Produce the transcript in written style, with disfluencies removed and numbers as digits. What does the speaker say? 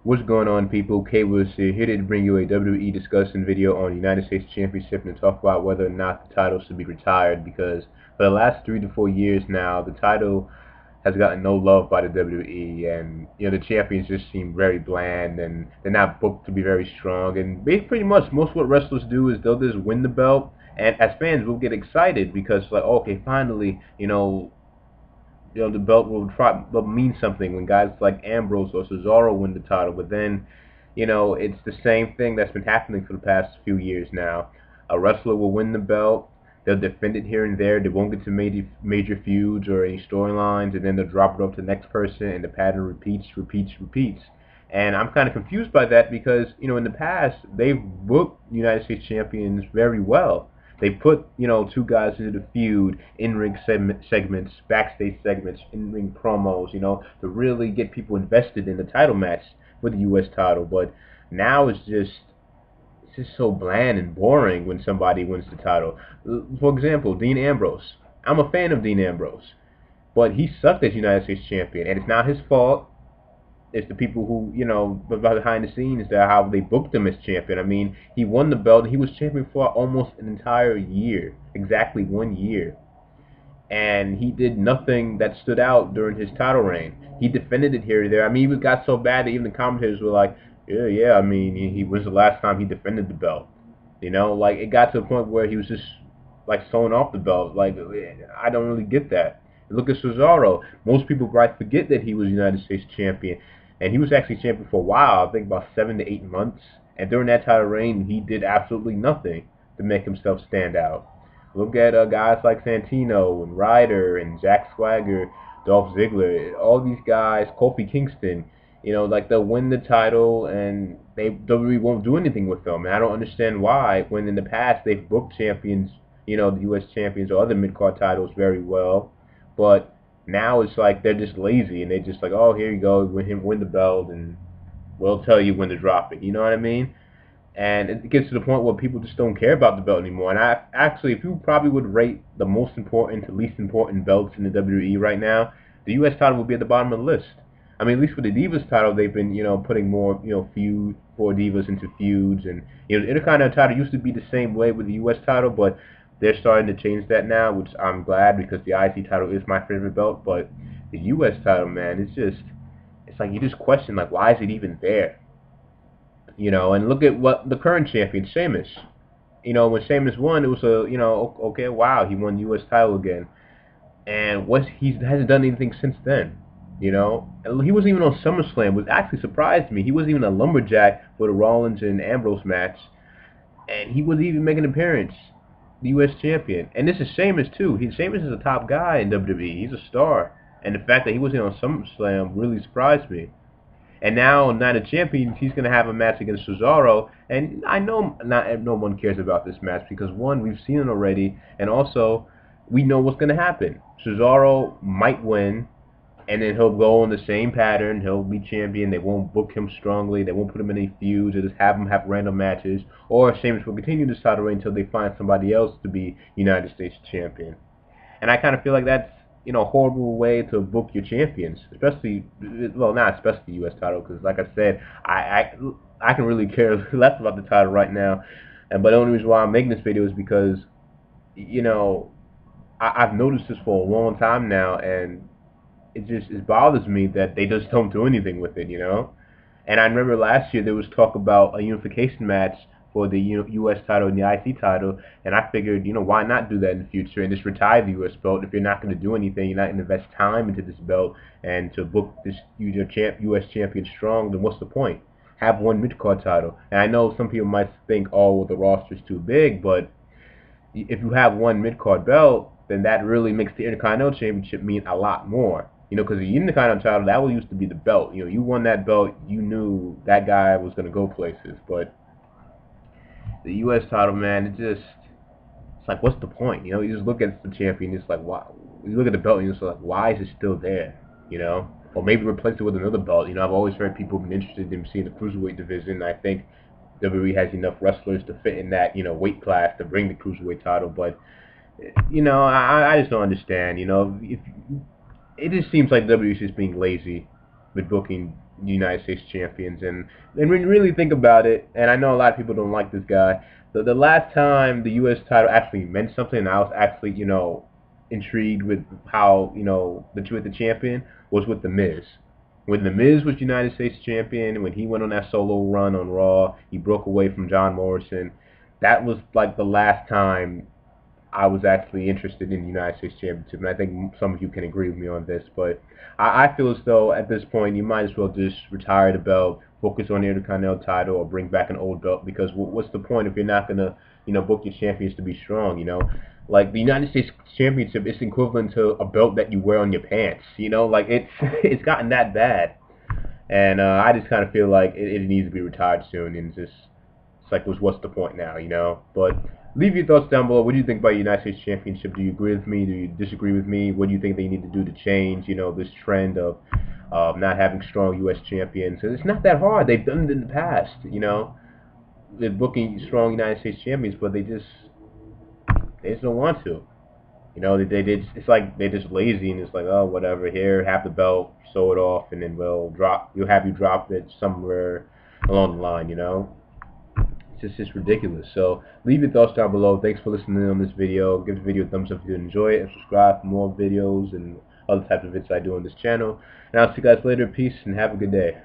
What's going on, people? K was here to bring you a WWE discussion video on the United States Championship and to talk about whether or not the title should be retired, because for the last 3 to 4 years now, the title has gotten no love by the WWE, and the champions just seem very bland, and they're not booked to be very strong. And pretty much most what wrestlers do is they'll just win the belt, and as fans we'll get excited because like, okay, finally, the belt will mean something when guys like Ambrose or Cesaro win the title. But then, it's the same thing that's been happening for the past few years now. A wrestler will win the belt, they'll defend it here and there, they won't get to major feuds or any storylines, and then they'll drop it off to the next person, and the pattern repeats. And I'm kind of confused by that because, in the past, they've booked United States champions very well. They put, two guys into the feud, in-ring segments, backstage segments, in-ring promos, to really get people invested in the title match for the U.S. title. But now it's just so bland and boring when somebody wins the title. For example, Dean Ambrose. I'm a fan of Dean Ambrose, but he sucked as United States champion, and it's not his fault. It's the people who, behind the scenes, that how they booked him as champion. I mean, he won the belt. He was champion for almost an entire year, exactly 1 year. And he did nothing that stood out during his title reign. He defended it here and there. I mean, it got so bad that even the commentators were like, yeah, I mean, he was the last time he defended the belt. Like, it got to a point where he was just, like, sewing off the belt. Like, I don't really get that. Look at Cesaro. Most people probably forget that he was United States champion. And he was actually champion for a while, I think about 7 to 8 months. And during that title reign, he did absolutely nothing to make himself stand out. Look at guys like Santino and Ryder and Jack Swagger, Dolph Ziggler, all these guys, Kofi Kingston. Like, they'll win the title and WWE won't do anything with them. And I don't understand why, when in the past they've booked champions, the U.S. champions or other mid-card titles very well. But now it's like they're just lazy and they just like, oh, here you go, win the belt, and we'll tell you when to drop it. You know what I mean? And it gets to the point where people just don't care about the belt anymore. And I actually, if you probably would rate the most important to least important belts in the WWE right now, the U.S. title would be at the bottom of the list. I mean, at least with the Divas title, they've been, putting more, feud for Divas into feuds, and the Intercontinental title used to be the same way with the U.S. title, but they're starting to change that now, which I'm glad, because the IC title is my favorite belt. But the U.S. title, man, it's like you just question, like, why is it even there? And look at what the current champion, Sheamus. When Sheamus won, it was okay, wow, he won the U.S. title again. And he hasn't done anything since then. And he wasn't even on SummerSlam, which actually surprised me. He wasn't even a lumberjack for the Rollins and Ambrose match, and he wasn't even making an appearance. The U.S. champion, and this is Sheamus too. Sheamus is a top guy in WWE. He's a star, and the fact that he wasn't on SummerSlam really surprised me. And now, Night of Champions, he's going to have a match against Cesaro, and I know no one cares about this match because, one, we've seen it already, and also we know what's going to happen. Cesaro might win, and then he'll go on the same pattern. He'll be champion. They won't book him strongly. They won't put him in any feuds. They'll just have him have random matches. Or Sheamus will continue this title reign until they find somebody else to be United States champion. And I kind of feel like that's, a horrible way to book your champions. Especially, well, not especially the U.S. title, because like I said, I can really care less about the title right now. But the only reason why I'm making this video is because, I've noticed this for a long time now, and it bothers me that they just don't do anything with it, And I remember last year there was talk about a unification match for the U.S. title and the IC title, and I figured, why not do that in the future and just retire the U.S. belt? If you're not going to do anything, you're not going to invest time into this belt and to book this U.S. champion strong, then what's the point? Have one mid-card title. And I know some people might think, oh, well, the roster's too big, but if you have one mid-card belt, then that really makes the Intercontinental Championship mean a lot more. Because the Intercontinental title, that used to be the belt. You won that belt, you knew that guy was going to go places. But the U.S. title, man, it's like, what's the point? You just look at the champion, it's like, why? You look at the belt, and it's like, why is it still there? Or maybe replace it with another belt. I've always heard people have been interested in seeing the cruiserweight division. I think WWE has enough wrestlers to fit in that, weight class to bring the cruiserweight title. But, I just don't understand. If it just seems like WWE is just being lazy with booking United States champions. And when you really think about it, and I know a lot of people don't like this guy, the last time the U.S. title actually meant something, and I was actually, intrigued with how, with the champion, was with The Miz. When The Miz was United States champion, when he went on that solo run on Raw, he broke away from John Morrison. That was like the last time I was actually interested in the United States Championship, and I think some of you can agree with me on this. But I feel as though at this point you might as well just retire the belt, focus on the Intercontinental title, or bring back an old belt. Because what's the point if you're not gonna, book your champions to be strong? Like the United States Championship is equivalent to a belt that you wear on your pants. Like it's it's gotten that bad, and I just kind of feel like it needs to be retired soon, and just it's like, what's the point now? But leave your thoughts down below. What do you think about the United States Championship? Do you agree with me? Do you disagree with me? What do you think they need to do to change, this trend of not having strong U.S. champions? And it's not that hard. They've done it in the past, They're booking strong United States champions, but they just don't want to. It's like they're just lazy, and it's like, oh, whatever. Here, have the belt, sew it off, and then we'll have you drop it somewhere along the line. It's just ridiculous. So leave your thoughts down below. Thanks for listening on this video. Give the video a thumbs up if you enjoy it, and subscribe for more videos and other types of videos I do on this channel. And I'll see you guys later. Peace and have a good day.